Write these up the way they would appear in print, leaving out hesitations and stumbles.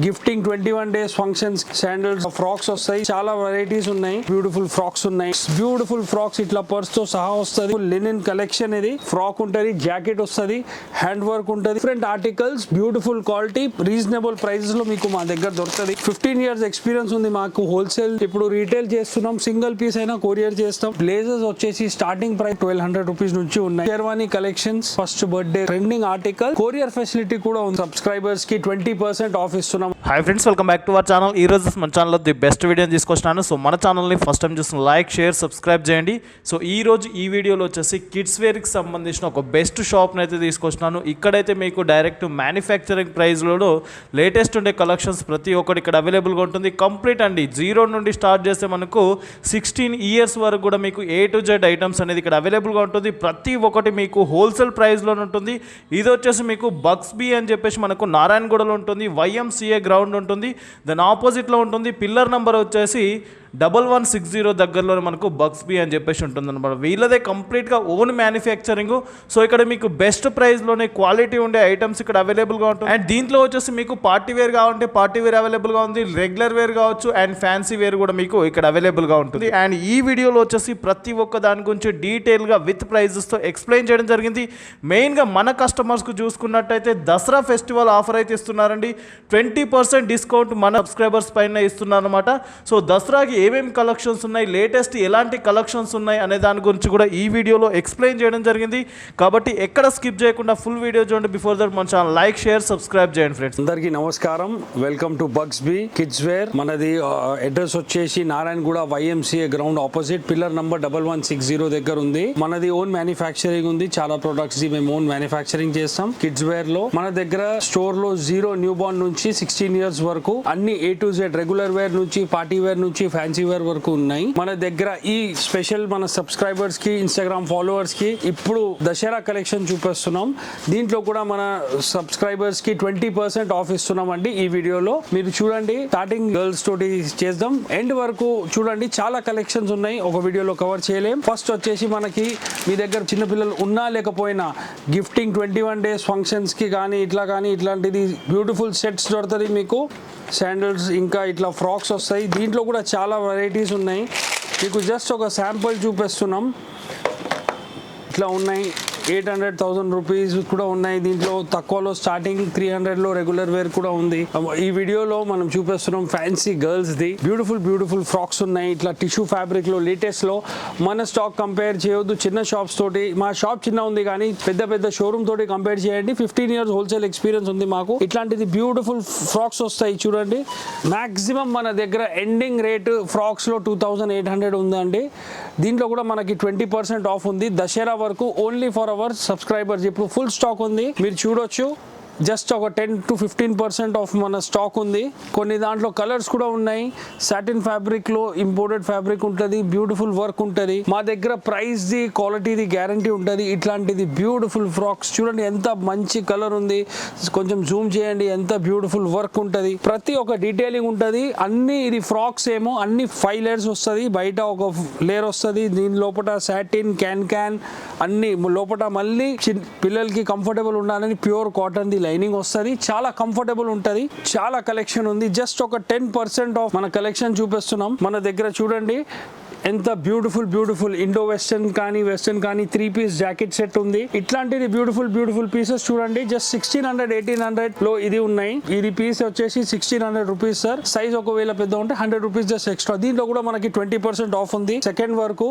Gifting 21 days functions sandals frocks వస్తాయి. చాలా varieties ఉన్నాయి. బ్యూటిఫుల్ ఫ్రాక్స్ ఉన్నాయి. బ్యూటిఫుల్ ఫ్రాక్స్ ఇట్లా పర్స్ తో సహా వస్తుంది. లినిన్ కలెక్షన్ ఇది. ఫ్రాక్ ఉంటది, జాకెట్ వస్తుంది, హ్యాండ్ వర్క్ ఉంటది. Different articles, beautiful quality, reasonable prices లో మీకు మా దగ్గర దొరుకుతుంది. 15 years ఎక్స్పీరియన్స్ ఉంది మాకు. హోల్సేల్ ఇప్పుడు రీటైల్ చేస్తున్నాం. సింగిల్ పీస్ అయినా కొరియర్ చేస్తాం. బ్లేజర్స్ వచ్చేసి స్టార్టింగ్ ప్రైస్ 1200 రూపీస్ నుంచి ఉన్నాయి. Sherwani collections, first birthday trending article, courier facility కూడా ఉంది. సబ్స్క్రైబర్స్ కి 20% ఆఫ్ ఇస్తున్నాం. Hi friends, welcome back to our channel. ఈ రోజు మన ఛానల్లో ది బెస్ట్ వీడియోని తీసుకొచ్చినాను. సో మన ఛానల్ని ఫస్ట్ టైం చూసిన లైక్, షేర్, సబ్స్క్రైబ్ చేయండి. సో ఈ రోజు ఈ వీడియోలో వచ్చేసి కిడ్స్ వేర్కి సంబంధించిన ఒక బెస్ట్ షాప్ని అయితే తీసుకొచ్చినాను. ఇక్కడైతే మీకు డైరెక్ట్ మ్యానుఫ్యాక్చరింగ్ ప్రైస్లో లేటెస్ట్ ఉండే కలెక్షన్స్ ప్రతి ఒక్కటి ఇక్కడ అవైలబుల్గా ఉంటుంది. కంప్లీట్ అండి, జీరో నుండి స్టార్ట్ చేస్తే మనకు 16 years వరకు కూడా మీకు A to Z ఐటమ్స్ అనేది ఇక్కడ అవైలబుల్గా ఉంటుంది. ప్రతి ఒక్కటి మీకు హోల్సేల్ ప్రైస్లోనే ఉంటుంది. ఇది వచ్చేసి మీకు బక్స్ బీ అని చెప్పేసి మనకు నారాయణగూడలో ఉంటుంది. YMCA గ్రౌండ్ ఉంటుంది. దాని ఆపోజిట్లో ఉంటుంది. పిల్లర్ నెంబర్ వచ్చేసి 1160 దగ్గరలో మనకు బక్స్ బీ అని చెప్పేసి ఉంటుంది అనమాట. వీళ్ళదే కంప్లీట్గా ఓన్ మ్యానుఫ్యాక్చరింగ్. సో ఇక్కడ మీకు బెస్ట్ ప్రైస్లోనే క్వాలిటీ ఉండే ఐటమ్స్ ఇక్కడ అవైలబుల్గా ఉంటుంది. అండ్ దీంట్లో వచ్చేసి మీకు పార్టీ వేర్ కావాలంటే పార్టీ వేర్ అవైలబుల్గా ఉంది, రెగ్యులర్ వేర్ కావచ్చు అండ్ ఫ్యాన్సీ వేర్ కూడా మీకు ఇక్కడ అవైలబుల్గా ఉంటుంది. అండ్ ఈ వీడియోలో వచ్చేసి ప్రతి ఒక్క దాని గురించి డీటెయిల్గా విత్ ప్రైజెస్తో ఎక్స్ప్లెయిన్ చేయడం జరిగింది. మెయిన్గా మన కస్టమర్స్కు చూసుకున్నట్టయితే దసరా ఫెస్టివల్ ఆఫర్ అయితే ఇస్తున్నారండి. 20% డిస్కౌంట్ మన సబ్స్క్రైబర్స్ పైన ఇస్తున్నారన్నమాట. సో దసరాకి ఏమేమి కలెక్షన్స్ ఉన్నాయి, లేటెస్ట్ ఎలాంటి కలెక్షన్స్ ఉన్నాయి అనే దాని గురించి కూడా ఈ వీడియోలో ఎక్స్ప్లెయిన్ చేయడం జరిగింది. కాబట్టి ఎక్కడ స్కిప్ చేయకుండా ఫుల్ వీడియో చూడండి. బిఫోర్ దట్ మన ఛానల్ లైక్, షేర్, సబ్స్క్రైబ్ చేయండి ఫ్రెండ్స్. అందరికీ నమస్కారం. Welcome to bucks B kids wear. మనది అడ్రస్ వచ్చేసి Narayanaguda YMCA ground opposite, pillar number 1160 దగ్గర ఉంది. మనది ఓన్ మ్యానుఫ్యాక్చరింగ్ ఉంది. చాలా ప్రొడక్ట్స్ మేము ఓన్ మ్యానుఫ్యాక్చరింగ్ చేస్తాం. కిడ్స్ వేర్ లో మన దగ్గర స్టోర్ లో 0 న్యూ బార్న్ నుంచి 16 years వరకు అన్ని A to Z regular wear నుంచి పార్టీ వేర్ నుంచి ఫ్యాన్సీ వేర్ వరకు ఉన్నాయి. మన దగ్గర ఈ స్పెషల్ మన సబ్స్క్రైబర్స్ కి, ఇన్స్టాగ్రామ్ ఫాలోవర్స్ కి ఇప్పుడు దసరా కలెక్షన్ చూపిస్తున్నాం. దీంట్లో కూడా మన సబ్స్క్రైబర్స్ కి 20% ఆఫ్ ఇస్తున్నాం అండి. ఈ వీడియోలో మీరు చూడండి. స్టార్టింగ్ గర్ల్స్ తోటి చేద్దాం, ఎండ్ వరకు చూడండి. చాలా కలెక్షన్స్ ఉన్నాయి, ఒక వీడియోలో కవర్ చేయలేం. ఫస్ట్ వచ్చేసి మనకి మీ దగ్గర చిన్నపిల్లలు ఉన్నా లేకపోయినా గిఫ్టింగ్ 21 days ఫంక్షన్స్ కి కానీ ఇట్లా కానీ ఇట్లాంటిది బ్యూటిఫుల్ సెట్స్ దొరుకుతుంది మీకు. శాండల్స్ ఇంకా ఇట్లా ఫ్రాక్స్ వస్తాయి. దీంట్లో కూడా చాలా వెరైటీస్ ఉన్నాయి. మీకు జస్ట్ ఒక శాంపుల్ చూపిస్తున్నాం. ఇట్లా ఉన్నాయి. 800,000 రూపీస్ కూడా ఉన్నాయి. దీంట్లో తక్కువలో స్టార్టింగ్ 300లో రెగ్యులర్ వేర్ కూడా ఉంది. ఈ వీడియోలో మనం చూపిస్తున్నాం fancy girls the beautiful frocks ఉన్నాయి. ఇట్లా టిష్యూ ఫ్యాబ్రిక్ లో లేటెస్ట్ లో మన స్టాక్ కంపేర్ చేయొద్దు చిన్న షాప్స్ తోటి. మా షాప్ చిన్న ఉంది కానీ పెద్ద షోరూమ్ తోటి కంపేర్ చేయండి. 15 years హోల్సేల్ ఎక్స్పీరియన్స్ ఉంది మాకు. ఇట్లాంటిది బ్యూటిఫుల్ ఫ్రాక్స్ వస్తాయి చూడండి. మాక్సిమం మన దగ్గర ఎండింగ్ రేట్ ఫ్రాక్స్ లో 2800 ఉందండి. దీంట్లో కూడా మనకి 20% ఆఫ్ ఉంది దసరా వరకు, ఓన్లీ ఫర్ అవర్ సబ్స్క్రైబర్స్. ఇప్పుడు ఫుల్ స్టాక్ ఉంది, మీరు చూడొచ్చు. జస్ట్ ఒక 10 to 15% ఆఫ్ మన స్టాక్ ఉంది. కొన్ని దాంట్లో కలర్స్ కూడా ఉన్నాయి. సాటిన్ ఫ్యాబ్రిక్ లో ఇంపోర్టెడ్ ఫ్యాబ్రిక్ ఉంటుంది, బ్యూటిఫుల్ వర్క్ ఉంటుంది. మా దగ్గర ప్రైస్ ది, క్వాలిటీది గ్యారంటీ ఉంటుంది. ఇట్లాంటిది బ్యూటిఫుల్ ఫ్రాక్స్ చూడండి, ఎంత మంచి కలర్ ఉంది. కొంచెం జూమ్ చేయండి, ఎంత బ్యూటిఫుల్ వర్క్ ఉంటుంది. ప్రతి ఒక్క డీటెయిలింగ్ ఉంటుంది. అన్ని ఇది ఫ్రాక్స్ ఏమో అన్ని 5 layers వస్తుంది. బయట ఒక లేయర్ వస్తుంది. దీని లోపల సాటిన్ క్యాన్ అన్ని లోపల మళ్ళీ పిల్లలకి కంఫర్టబుల్ ఉండాలని ప్యూర్ కాటన్ ది లైనింగ్ వస్తుంది. చాలా కంఫర్టబుల్ ఉంటుంది. చాలా కలెక్షన్ ఉంది. జస్ట్ ఒక 10% ఆఫ్ మన కలెక్షన్ చూపిస్తున్నాం. మన దగ్గర చూడండి ఎంత బ్యూటిఫుల్ ఇండో వెస్టర్న్ కానీ వెస్టర్న్ కానీ 3-piece జాకెట్ సెట్ ఉంది. ఇట్లాంటిది బ్యూటిఫుల్ పీసెస్ చూడండి. జస్ట్ 1600-1800 లో ఇది ఉన్నాయి. ఇది పీస్ వచ్చేసి 1600 రూపీస్ సార్. సైజ్ ఒకవేళ పెద్ద ఉంటే 100 రూపీస్ జస్ట్ ఎక్స్ట్రా. దీంట్లో కూడా మనకి 20% ఆఫ్ ఉంది. సెకండ్ వరకు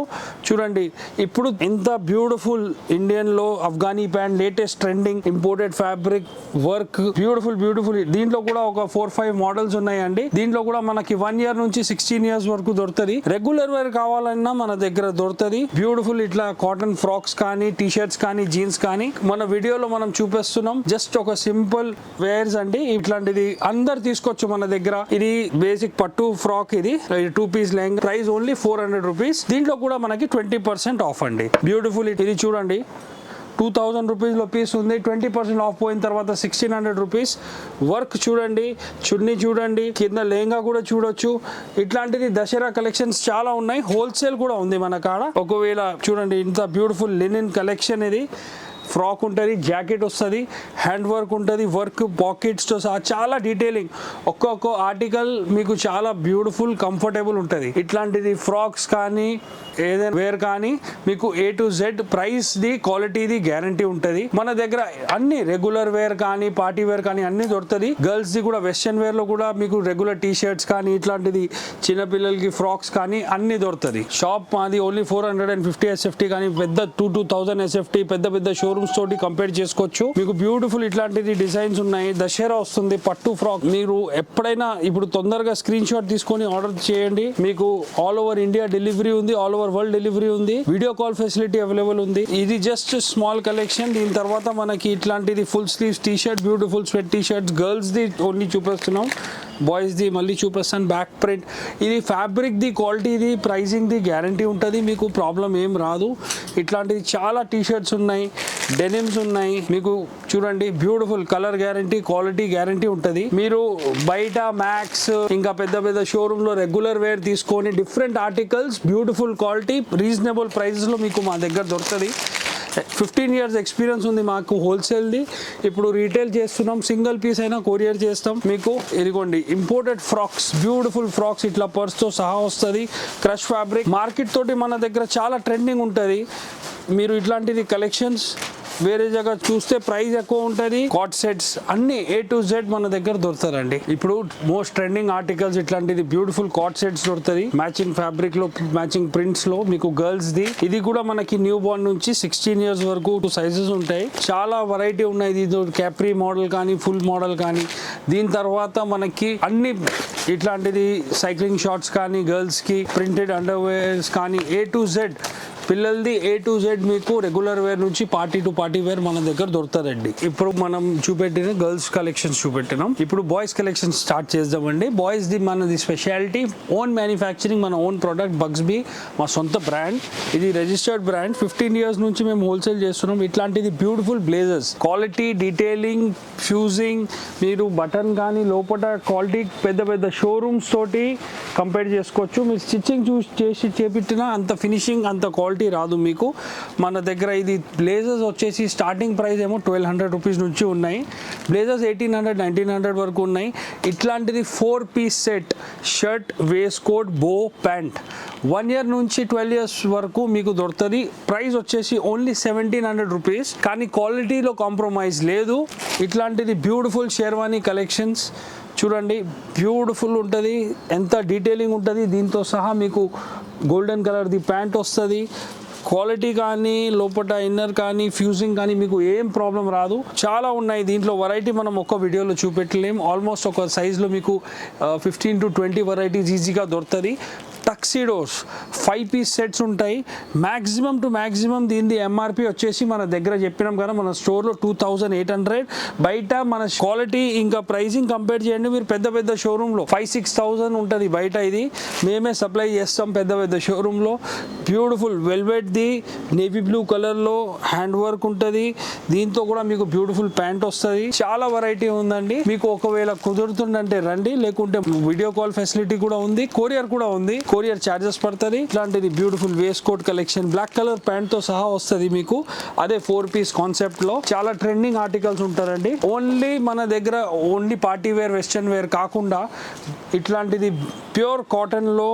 చూడండి. ఇప్పుడు ఎంత బ్యూటిఫుల్ ఇండియన్ లో Afghani pant, latest trending imported fabric work, beautiful. దీంట్లో కూడా ఒక 4-5 మోడల్స్ ఉన్నాయండి. దీంట్లో కూడా మనకి 1 year నుంచి 16 years వరకు దొరుకుతుంది. రెగ్యులర్ వేర్ కావాలన్నా మన దగ్గర దొరుకుతుంది. బ్యూటిఫుల్ ఇట్లా కాటన్ ఫ్రాక్స్ కానీ, టీ షర్ట్స్ కానీ, జీన్స్ కానీ మన వీడియోలో మనం చూపిస్తున్నాం. జస్ట్ ఒక సింపుల్ వేర్స్ అండి. ఇట్లాంటిది అందరు తీసుకోవచ్చు మన దగ్గర. ఇది బేసిక్ పట్టు ఫ్రాక్. ఇది 2-piece లెంగ్. Price only 400 rupees. దీంట్లో కూడా మనకి 20% ఆఫ్ అండి. బ్యూటిఫుల్. ఇది చూడండి 2000 రూపీస్లో పీస్ ఉంది. 20% ఆఫ్ పోయిన తర్వాత 1600 రూపీస్. వర్క్ చూడండి, చున్నీ చూడండి, కింద లెహంగా కూడా చూడొచ్చు. ఇట్లాంటిది దసరా కలెక్షన్స్ చాలా ఉన్నాయి. హోల్సేల్ కూడా ఉంది మన కాడ. ఒకవేళ చూడండి ఇంత బ్యూటిఫుల్ లినిన్ కలెక్షన్. ఇది ఫ్రాక్ ఉంటుంది, జాకెట్ వస్తుంది, హ్యాండ్ వర్క్ ఉంటుంది, వర్క్ పాకెట్స్తో సహా చాలా డీటెయిలింగ్. ఒక్కొక్క ఆర్టికల్ మీకు చాలా బ్యూటిఫుల్ కంఫర్టబుల్ ఉంటుంది. ఇట్లాంటిది ఫ్రాక్స్ కానీ ఏదైనా వేర్ కానీ మీకు A to Z ప్రైస్ది క్వాలిటీది గ్యారంటీ ఉంటుంది. మన దగ్గర అన్ని రెగ్యులర్ వేర్ కానీ పార్టీ వేర్ కానీ అన్ని దొరుకుతుంది. గర్ల్స్ది కూడా వెస్ట్రన్ వేర్లో కూడా మీకు రెగ్యులర్ టీ షర్ట్స్ కానీ ఇట్లాంటిది చిన్నపిల్లలకి ఫ్రాక్స్ కానీ అన్ని దొరుకుతుంది. షాప్ మాది ఓన్లీ 450 SFT కానీ పెద్ద 2000 SFT పెద్ద పెద్ద షోరూమ్స్ తోటి కంపేర్ చేసుకోవచ్చు. మీకు బ్యూటిఫుల్ ఇట్లాంటిది డిజైన్స్ ఉన్నాయి. దసరా వస్తుంది, పట్టు ఫ్రాక్. మీరు ఎప్పుడైనా ఇప్పుడు తొందరగా స్క్రీన్ షాట్ తీసుకొని ఆర్డర్ చేయండి. మీకు ఆల్ ఓవర్ ఇండియా డెలివరీ ఉంది, ఆల్ ఓవర్ వరల్డ్ డెలివరీ ఉంది, వీడియో కాల్ ఫెసిలిటీ అవైలబుల్ ఉంది. ఇది జస్ట్ స్మాల్ కలెక్షన్. దీని తర్వాత మనకి ఇట్లాంటిది full sleeves T shirt, beautiful sweat T shirts, girls ది ఓన్లీ చూపిస్తున్నాం, బాయ్స్ ది మళ్ళీ చూపిస్తాను. బ్యాక్ ప్రింట్, ఇది ఫ్యాబ్రిక్ ది క్వాలిటీది ప్రైజింగ్ ది గ్యారంటీ ఉంటుంది, మీకు ప్రాబ్లం ఏం రాదు. ఇట్లాంటిది చాలా టీ షర్ట్స్ ఉన్నాయి, డెనిమ్స్ ఉన్నాయి. మీకు చూడండి beautiful colour guarantee, quality guarantee ఉంటుంది. మీరు బయట మ్యాక్స్ ఇంకా పెద్ద పెద్ద షోరూమ్ లో రెగ్యులర్ వేర్ తీసుకొని different articles beautiful quality reasonable prices లో మీకు మా దగ్గర దొరుకుతుంది. 15 years ఎక్స్పీరియన్స్ ఉంది మాకు హోల్సేల్ది. ఇప్పుడు రీటైల్ చేస్తున్నాం, సింగిల్ పీస్ అయినా కొరియర్ చేస్తాం. మీకు ఇదిగోండి ఇంపోర్టెడ్ ఫ్రాక్స్, బ్యూటిఫుల్ ఫ్రాక్స్ ఇట్లా పర్స్తో సహా వస్తుంది. క్రష్ ఫ్యాబ్రిక్ మార్కెట్ తోటి మన దగ్గర చాలా ట్రెండింగ్ ఉంటుంది. మీరు ఇట్లాంటిది కలెక్షన్స్ వేరే జగ చూస్తే ప్రైస్ ఎక్కువ ఉంటుంది. కాట్ సెట్స్ అన్ని A to Z మన దగ్గర దొరుకుతారండి. ఇప్పుడు మోస్ట్ ట్రెండింగ్ ఆర్టికల్స్ ఇట్లాంటిది బ్యూటిఫుల్ కాట్ సెట్స్ దొరుకుతుంది. మ్యాచింగ్ ఫ్యాబ్రిక్ లో, మ్యాచింగ్ ప్రింట్స్ లో. మీకు గర్ల్స్ ది ఇది కూడా మనకి న్యూ బోర్న్ నుంచి 16 years వరకు 2 sizes ఉంటాయి. చాలా వెరైటీ ఉన్నాయి. ఇది క్యాప్రీ మోడల్ కానీ ఫుల్ మోడల్ కానీ. దీని తర్వాత మనకి అన్ని ఇట్లాంటిది సైక్లింగ్ షార్ట్స్ కానీ గర్ల్స్ కి, ప్రింటెడ్ అండర్వేర్స్ కానీ A to Z పిల్లలది A to Z మీకు రెగ్యులర్ వేర్ నుంచి పార్టీ టు పార్టీ వేర్ మన దగ్గర దొరుకుతుందండి. ఇప్పుడు మనం చూపెట్టిన గర్ల్స్ కలెక్షన్స్ చూపెట్టినాం. ఇప్పుడు బాయ్స్ కలెక్షన్స్ స్టార్ట్ చేద్దామండి. బాయ్స్ ది మనది స్పెషాలిటీ ఓన్ మ్యానుఫ్యాక్చరింగ్, మన ఓన్ ప్రోడక్ట్ బగ్స్బీ మా సొంత బ్రాండ్. ఇది రిజిస్టర్డ్ బ్రాండ్. 15 years నుంచి మేము హోల్సేల్ చేస్తున్నాం. ఇట్లాంటిది beautiful blazers, quality detailing, fusing, మీరు బటన్ కానీ లోపల క్వాలిటీ పెద్ద పెద్ద షోరూమ్స్ తోటి కంపేర్ చేసుకోవచ్చు. మీరు స్టిచ్చింగ్ చేసి చేపించినా అంత ఫినిషింగ్ అంత క్వాలిటీ రాదు మీకు. మన దగ్గర ఇది బ్లేజర్స్ వచ్చేసి స్టార్టింగ్ ప్రైస్ ఏమో 1200 rupees నుంచి ఉన్నాయి. బ్లేజర్స్ 1800, 1900 వరకు ఉన్నాయి. ఇట్లాంటిది 4 piece set, shirt, waistcoat, bow, pant 1 year నుంచి 12 years వరకు మీకు దొరుకుతుంది. ప్రైస్ వచ్చేసి ఓన్లీ 1700 rupees. కానీ క్వాలిటీలో కాంప్రమైజ్ లేదు. ఇట్లాంటిది బ్యూటిఫుల్ షేర్వానీ కలెక్షన్స్ చూడండి, బ్యూటిఫుల్ ఉంటుంది, ఎంత డీటెయిలింగ్ ఉంటుంది. దీంతో సహా మీకు గోల్డెన్ కలర్ది ప్యాంట్ వస్తుంది. క్వాలిటీ కానీ లోపల ఇన్నర్ కానీ ఫ్యూజింగ్ కానీ మీకు ఏం ప్రాబ్లం రాదు. చాలా ఉన్నాయి దీంట్లో వెరైటీ, మనం ఒక్క వీడియోలో చూపెట్టలేం. ఆల్మోస్ట్ ఒక సైజ్లో మీకు 15 to 20 వెరైటీస్ ఈజీగా దొరుకుతుంది. టక్సీడోస్ 5 piece సెట్స్ ఉంటాయి. మ్యాక్సిమం టు మ్యాక్సిమం దీని MRP వచ్చేసి మన దగ్గర చెప్పినాం కదా, మన స్టోర్లో 2800. బయట మన క్వాలిటీ ఇంకా ప్రైసింగ్ కంపేర్ చేయండి. మీరు పెద్ద పెద్ద షోరూంలో 5-6,000 ఉంటుంది బయట. ఇది మేమే సప్లై చేస్తాం పెద్ద పెద్ద షోరూంలో. బ్యూటిఫుల్ వెల్వెట్ది నేవీ బ్లూ కలర్లో హ్యాండ్ వర్క్ ఉంటుంది. దీంతో కూడా మీకు బ్యూటిఫుల్ ప్యాంట్ వస్తుంది. చాలా వెరైటీ ఉందండి. మీకు ఒకవేళ కుదురుతుందంటే రండి, లేకుంటే వీడియో కాల్ ఫెసిలిటీ కూడా ఉంది, కొరియర్ కూడా ఉంది. కొరియర్ ఛార్జెస్ పడుతుంది. ఇట్లాంటిది beautiful waistcoat collection, black colour pant తో సహా వస్తుంది మీకు. అదే 4 piece కాన్సెప్ట్ లో చాలా ట్రెండింగ్ ఆర్టికల్స్ ఉంటారండి. ఓన్లీ మన దగ్గర only party wear, western wear కాకుండా ఇట్లాంటిది ప్యూర్ కాటన్ లో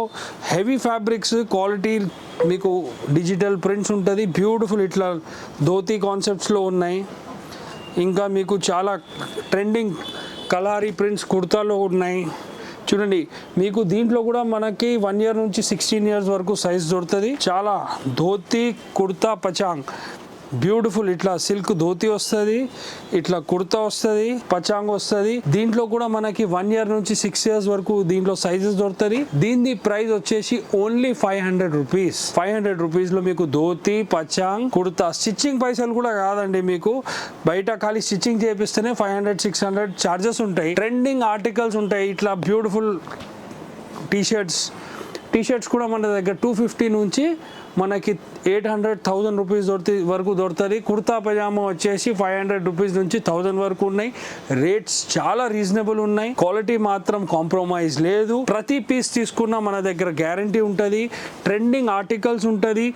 హెవీ ఫ్యాబ్రిక్స్ క్వాలిటీ మీకు డిజిటల్ ప్రింట్స్ ఉంటుంది. బ్యూటిఫుల్ ఇట్లా ధోతి కాన్సెప్ట్స్ లో ఉన్నాయి. ఇంకా మీకు చాలా ట్రెండింగ్ కలారీ ప్రింట్స్ కుర్తాలో ఉన్నాయి. చూడండి, మీకు దీంట్లో కూడా మనకి 1 year నుంచి 16 years వరకు సైజ్ దొరుకుతుంది. చాలా ధోతి, కుర్తా, పచాంగ్ బ్యూటిఫుల్ ఇట్లా సిల్క్ ధోతి వస్తుంది, ఇట్లా కుర్తా వస్తుంది, పచాంగ్ వస్తుంది. దీంట్లో కూడా మనకి 1 year నుంచి 6 years వరకు దీంట్లో సైజెస్ దొరుకుతుంది. దీని ప్రైస్ వచ్చేసి ఓన్లీ 500 rupees. 500 rupees లో మీకు ధోతి, పచాంగ్, కుర్తా. స్టిచ్చింగ్ పైసలు కూడా కాదండి, మీకు బయట ఖాళీ స్టిచ్చింగ్ చేపిస్తేనే 500-600 చార్జెస్ ఉంటాయి. ట్రెండింగ్ ఆర్టికల్స్ ఉంటాయి. ఇట్లా బ్యూటిఫుల్ టీ-షర్ట్స్ కూడా మన దగ్గర 250 నుంచి మనకి 800-1000 rupees వరకు దొరుకుతుంది. కుర్తా పైజామా వచ్చేసి 500 rupees నుంచి 1000 వరకు ఉన్నాయి. రేట్స్ చాలా రీజనబుల్ ఉన్నాయి. క్వాలిటీ మాత్రం కాంప్రమైజ్ లేదు. ప్రతి పీస్ తీసుకున్నా మన దగ్గర గ్యారంటీ ఉంటుంది. ట్రెండింగ్ ఆర్టికల్స్ ఉంటుంది.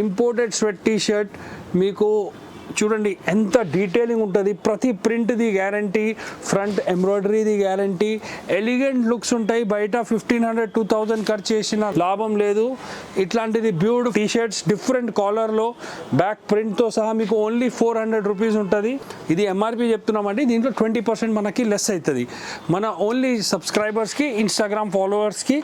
ఇంపోర్టెడ్ స్వెట్ టీ షర్ట్ మీకు చూడండి ఎంత డీటెయిలింగ్ ఉంటుంది, ప్రతి ప్రింట్ది గ్యారంటీ, ఫ్రంట్ ఎంబ్రాయిడరీది గ్యారంటీ, ఎలిగెంట్ లుక్స్ ఉంటాయి. బయట 1500-2000 ఖర్చు చేసిన లాభం లేదు. ఇట్లాంటిది బ్యూటిఫుల్ టీ షర్ట్స్ డిఫరెంట్ కాలర్లో బ్యాక్ ప్రింట్తో సహా మీకు ఓన్లీ 400 రూపీస్ ఉంటుంది. ఇది ఎంఆర్పి చెప్తున్నామండి, దీంట్లో 20% మనకి లెస్ అవుతుంది. మన ఓన్లీ సబ్స్క్రైబర్స్కి, ఇన్స్టాగ్రామ్ ఫాలోవర్స్కి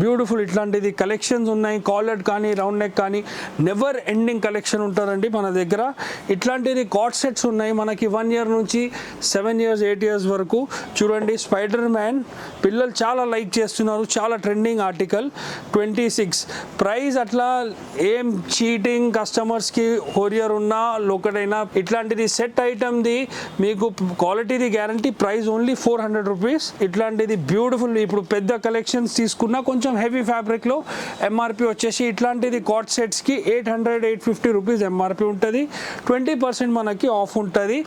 బ్యూటిఫుల్ ఇట్లాంటిది కలెక్షన్స్ ఉన్నాయి. కాలర్ కానీ రౌండ్ నెక్ కానీ నెవర్ ఎండింగ్ కలెక్షన్ ఉంటుందండి మన దగ్గర. ఇట్లాంటిది కార్డ్ సెట్స్ ఉన్నాయి మనకి 1 year నుంచి 7 years 8 years వరకు. చూడండి స్పైడర్ మ్యాన్ పిల్లలు చాలా లైక్ చేస్తున్నారు, చాలా ట్రెండింగ్ ఆర్టికల్. 26 ప్రైస్. అట్లా ఏం చీటింగ్ కస్టమర్స్కి కొరియర్ ఉన్నా లోకడైనా ఇట్లాంటిది సెట్ ఐటమ్ది మీకు క్వాలిటీది గ్యారంటీ. Price only 400 rupees. ఇట్లాంటిది బ్యూటిఫుల్ ఇప్పుడు పెద్ద కలెక్షన్స్ తీసుకున్నా కొంచెం హెవీ ఫ్యాబ్రిక్లో ఎంఆర్పి వచ్చేసి ఇట్లాంటిది కార్డ్ సెట్స్కి 800-850 రూపీస్ ఎంఆర్పి ఉంటుంది. 20% మనకి ఆఫ్ ఉంటుంది.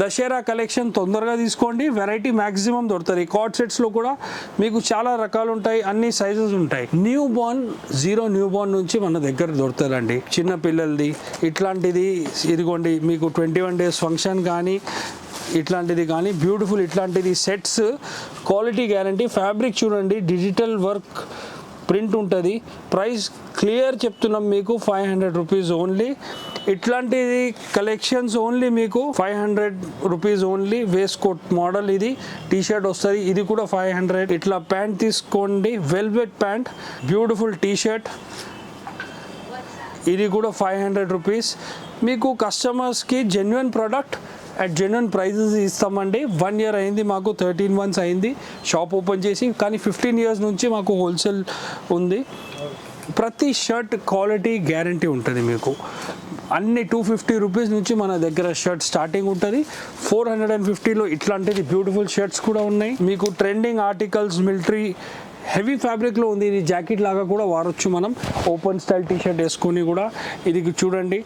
దసరా కలెక్షన్ తొందరగా తీసుకోండి, వెరైటీ మ్యాక్సిమం దొరుకుతుంది. కార్డ్ సెట్స్లో కూడా మీకు చాలా రకాలు ఉంటాయి, అన్ని సైజెస్ ఉంటాయి. న్యూ బోర్న్ 0 న్యూ బోర్న్ నుంచి మన దగ్గర దొరుకుతుందండి. చిన్న పిల్లలది ఇట్లాంటిది ఇదిగోండి మీకు 21 days ఫంక్షన్ కానీ ఇట్లాంటిది కానీ బ్యూటిఫుల్ ఇట్లాంటిది సెట్స్ క్వాలిటీ గ్యారంటీ. ఫ్యాబ్రిక్ చూడండి డిజిటల్ వర్క్ ప్రింట్ ఉంటుంది. ప్రైస్ క్లియర్ చెప్తున్నాం మీకు 500 రూపీస్ ఓన్లీ. ఇట్లాంటిది కలెక్షన్స్ ఓన్లీ మీకు 500 rupees only. Waistcoat model ఇది టీ షర్ట్ వస్తుంది, ఇది కూడా 500. ఇట్లా ప్యాంట్ తీసుకోండి, velvet pant, beautiful T shirt, ఇది కూడా 500 రూపీస్. మీకు కస్టమర్స్కి genuine product at genuine prices ఇస్తామండి. 1 year అయింది మాకు, 13 months అయింది షాప్ ఓపెన్ చేసి, కానీ 15 years నుంచి మాకు హోల్సేల్ ఉంది. ప్రతి షర్ట్ క్వాలిటీ గ్యారంటీ ఉంటుంది మీకు. అన్ని 250 రూపీస్ నుంచి మన దగ్గర షర్ట్ స్టార్టింగ్ ఉంటుంది. 450లో ఇట్లాంటిది బ్యూటిఫుల్ షర్ట్స్ కూడా ఉన్నాయి. మీకు ట్రెండింగ్ ఆర్టికల్స్ మిలిటరీ హెవీ ఫ్యాబ్రిక్లో ఉంది. ఇది జాకెట్ లాగా కూడా వాడచ్చు మనం, ఓపెన్ స్టైల్ టీ షర్ట్ వేసుకొని కూడా. ఇది చూడండి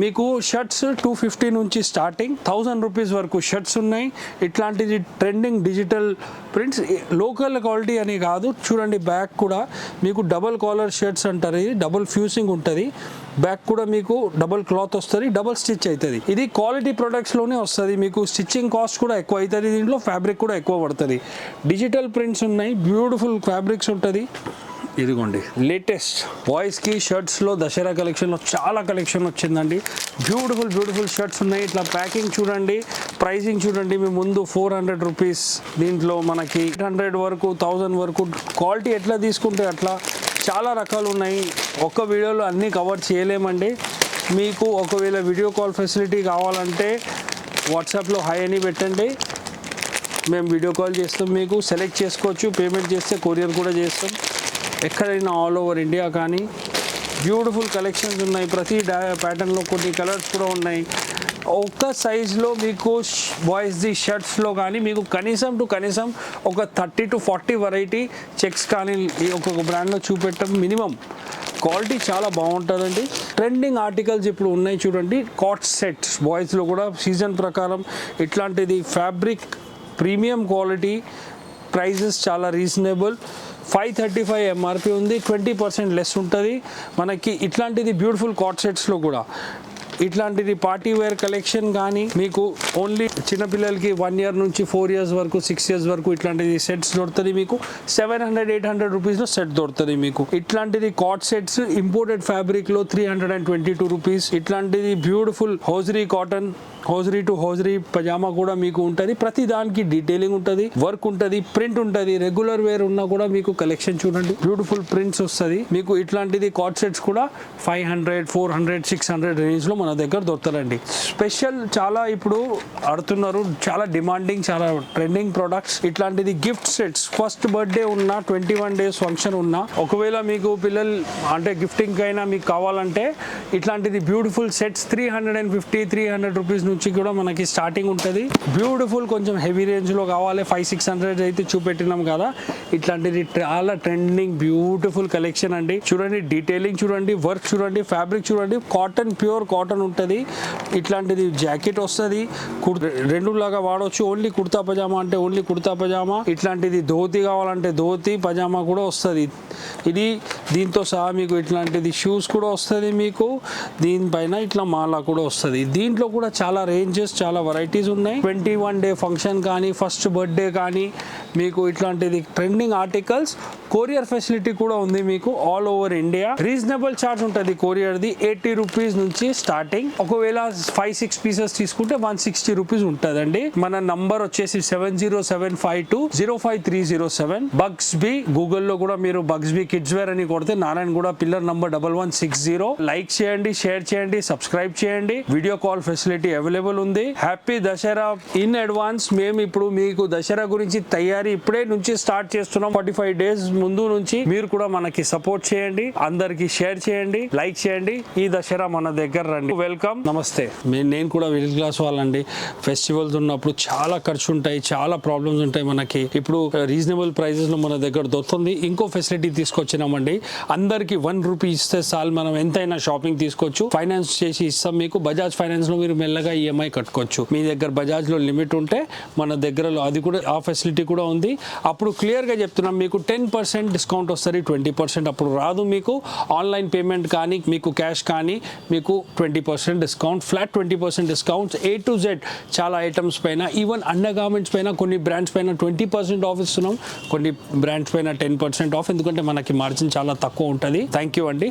మీకు షర్ట్స్ 250 నుంచి స్టార్టింగ్ 1000 రూపీస్ వరకు షర్ట్స్ ఉన్నాయి. ఇట్లాంటిది trending digital prints, local quality అని కాదు. చూడండి బ్యాక్ కూడా మీకు డబల్ కాలర్ షర్ట్స్ అంటారు, ఇది డబుల్ ఫ్యూసింగ్ ఉంటుంది. బ్యాక్ కూడా మీకు డబుల్ క్లాత్ వస్తుంది, డబుల్ స్టిచ్ అవుతుంది. ఇది క్వాలిటీ ప్రొడక్ట్స్లోనే వస్తుంది. మీకు స్టిచ్చింగ్ కాస్ట్ కూడా ఎక్కువ అవుతుంది, దీంట్లో ఫ్యాబ్రిక్ కూడా ఎక్కువ పడుతుంది. డిజిటల్ ప్రింట్స్ ఉన్నాయి, బ్యూటిఫుల్ ఫ్యాబ్రిక్స్ ఉంటుంది. ఇదిగోండి లేటెస్ట్ బాయ్స్కి షర్ట్స్లో దసరా కలెక్షన్లో చాలా కలెక్షన్ వచ్చిందండి. బ్యూటిఫుల్ షర్ట్స్ ఉన్నాయి. ఇట్లా ప్యాకింగ్ చూడండి, ప్రైజింగ్ చూడండి. మీ ముందు 400 రూపీస్, దీంట్లో మనకి 800 వరకు 1000 వరకు. క్వాలిటీ ఎట్లా తీసుకుంటే అట్లా చాలా రకాలు ఉన్నాయి. ఒక్క వీడియోలో అన్నీ కవర్ చేయలేమండి. మీకు ఒకవేళ వీడియో కాల్ ఫెసిలిటీ కావాలంటే వాట్సాప్లో హాయ్ అని పెట్టండి, మేము వీడియో కాల్ చేస్తాం. మీకు సెలెక్ట్ చేసుకోవచ్చు, పేమెంట్ చేస్తే కొరియర్ కూడా చేస్తాం. ఎక్కడైనా ఆల్ ఓవర్ ఇండియా. కానీ బ్యూటిఫుల్ కలెక్షన్స్ ఉన్నాయి. ప్రతి ప్యాటర్న్లో కొన్ని కలర్స్ కూడా ఉన్నాయి. ఒక్క సైజ్లో మీకు బాయ్స్ది షర్ట్స్లో కానీ మీకు కనీసం ఒక 30-40 వెరైటీ చెక్స్ కానీ ఒక్కొక్క బ్రాండ్లో చూపెట్టడం మినిమం. క్వాలిటీ చాలా బాగుంటుందండి. ట్రెండింగ్ ఆర్టికల్స్ ఇప్పుడు ఉన్నాయి చూడండి. కార్డ్ సెట్స్ బాయ్స్లో కూడా సీజన్ ప్రకారం ఇట్లాంటిది ఫ్యాబ్రిక్ ప్రీమియం క్వాలిటీ, ప్రైజెస్ చాలా రీజనబుల్. 535 ఎంఆర్పి ఉంది, 20% లెస్ ఉంటుంది మనకి. ఇట్లాంటిది బ్యూటిఫుల్ కార్డ్ సెట్స్లో కూడా ఇట్లాంటిది పార్టీ వేర్ కలెక్షన్ కానీ మీకు ఓన్లీ చిన్నపిల్లలకి 1 year నుంచి 4 years వరకు 6 years వరకు ఇట్లాంటిది సెట్స్ దొరుకుతుంది మీకు. 700-800 రూపీస్లో సెట్ దొరుకుతుంది మీకు. ఇట్లాంటిది కార్డ్ సెట్స్ ఇంపోర్టెడ్ ఫ్యాబ్రిక్లో 322 రూపీస్. ఇట్లాంటిది beautiful hosiery cotton, hosiery to hosiery pyjama కూడా మీకు ఉంటుంది. ప్రతి దానికి డీటెయిలింగ్ ఉంటుంది, వర్క్ ఉంటుంది, ప్రింట్ ఉంటుంది. రెగ్యులర్ వేర్ ఉన్నా కూడా మీకు కలెక్షన్ చూడండి, బ్యూటిఫుల్ ప్రింట్స్ వస్తుంది మీకు. ఇట్లాంటిది కార్డ్ సెట్స్ కూడా 500-400-600 రేంజ్లో మన దగ్గర దొరుకుతారండి. స్పెషల్ చాలా ఇప్పుడు ఆడుతున్నారు, చాలా డిమాండింగ్, చాలా ట్రెండింగ్ ప్రొడక్ట్స్. ఇట్లాంటిది గిఫ్ట్ సెట్స్, ఫస్ట్ బర్త్డే ఉన్నా 21 days ఫంక్షన్ ఉన్నా, ఒకవేళ మీకు పిల్లలు అంటే గిఫ్టింగ్ అయినా మీకు కావాలంటే ఇట్లాంటిది బ్యూటిఫుల్ సెట్స్ 350-300 రూపీస్ నుంచి కూడా మనకి స్టార్టింగ్ ఉంటుంది. బ్యూటిఫుల్ కొంచెం హెవీ రేంజ్ లో కావాలి 500-600 అయితే చూపెట్టినాం కదా. ఇట్లాంటిది చాలా ట్రెండింగ్ బ్యూటిఫుల్ కలెక్షన్ అండి. చూడండి డీటెయిలింగ్ చూడండి, వర్క్ చూడండి, ఫ్యాబ్రిక్ చూడండి, కాటన్ ప్యూర్ కాటన్ ఉంటుంది. ఇట్లాంటిది జాకెట్ వస్తుంది, రెండు లాగా వాడవచ్చు. ఓన్లీ కుర్తా పజామా అంటే ఓన్లీ కుర్తా పజామా, ఇట్లాంటిది ధోతి కావాలంటే ధోతి పజామా కూడా వస్తుంది. ఇది దీంతో సహా మీకు ఇట్లాంటిది షూస్ కూడా వస్తుంది. మీకు దీనిపైన ఇట్లా మాలా కూడా వస్తుంది. దీంట్లో కూడా చాలా రేంజెస్ చాలా వెరైటీస్ ఉన్నాయి. 21 డే ఫంక్షన్ కానీ ఫస్ట్ బర్త్డే కానీ మీకు ఇట్లాంటిది ట్రెండింగ్ ఆర్టికల్స్. కొరియర్ ఫెసిలిటీ కూడా ఉంది మీకు all over India. Reasonable charge ఉంటుంది కొరియర్ది, 80 రూపీస్ నుంచి స్టార్టింగ్. ఒకవేళ 5-6 పీసెస్ తీసుకుంటే 160 రూపీస్ ఉంటుందండి. మన నంబర్ వచ్చేసి 7075205307. బగ్స్ బి గూగుల్లో కూడా మీరు బగ్స్ బి కిడ్స్ వేర్ అని కొడితే నారాయణగూడ పిల్లర్ నంబర్ 1160. లైక్ చేయండి, షేర్ చేయండి, సబ్స్క్రైబ్ చేయండి. వీడియో కాల్ ఫెసిలిటీ అవైలబుల్ ఉంది. Happy Dasara in advance. మేము ఇప్పుడు మీకు దసరా గురించి తయారీ ఇప్పుడే నుంచి స్టార్ట్ చేస్తున్నాం. 45 డేస్ ముందు నుంచి మీరు కూడా మనకి సపోర్ట్ చేయండి, అందరికి షేర్ చేయండి, లైక్ చేయండి. ఈ దసరా మన దగ్గర రండి. వెల్కమ్, నమస్తే. నేను కూడా మిడిల్ క్లాస్ వాళ్ళండి. ఫెస్టివల్స్ ఉన్నప్పుడు చాలా ఖర్చు ఉంటాయి, చాలా ప్రాబ్లమ్స్ ఉంటాయి మనకి. ఇప్పుడు రీజనబుల్ ప్రైజెస్ లో మన దగ్గర దొరుకుతుంది. ఇంకో ఫెసిలిటీ తీసుకొచ్చినామండి. అందరికి 1 రూపీ ఇస్తే చాలు, మనం ఎంతైనా షాపింగ్ తీసుకోవచ్చు. ఫైనాన్స్ చేసి ఇస్తాం మీకు. బజాజ్ ఫైనాన్స్ లో మీరు మెల్లగా ఈఎంఐ కట్టుకోవచ్చు. మీ దగ్గర బజాజ్ లో లిమిట్ ఉంటే మన దగ్గర అది కూడా ఆ ఫెసిలిటీ కూడా ఉంది. అప్పుడు క్లియర్ గా చెప్తున్నాం మీకు 10% డిస్కౌంట్ వస్తుంది, 20% అప్పుడు రాదు మీకు. ఆన్లైన్ పేమెంట్ కానీ మీకు క్యాష్ కానీ మీకు 20% discount, flat 20% discounts A to Z చాలా ఐటమ్స్ పైన. ఈవెన్ అండర్ గార్మెంట్స్ పైన కొన్ని బ్రాండ్స్ పైన 20% ఆఫ్ ఇస్తున్నాం, కొన్ని బ్రాండ్స్ పైన 10% ఆఫ్. ఎందుకంటే మనకి మార్జిన్ చాలా తక్కువ ఉంటుంది. థ్యాంక్ యూ అండి.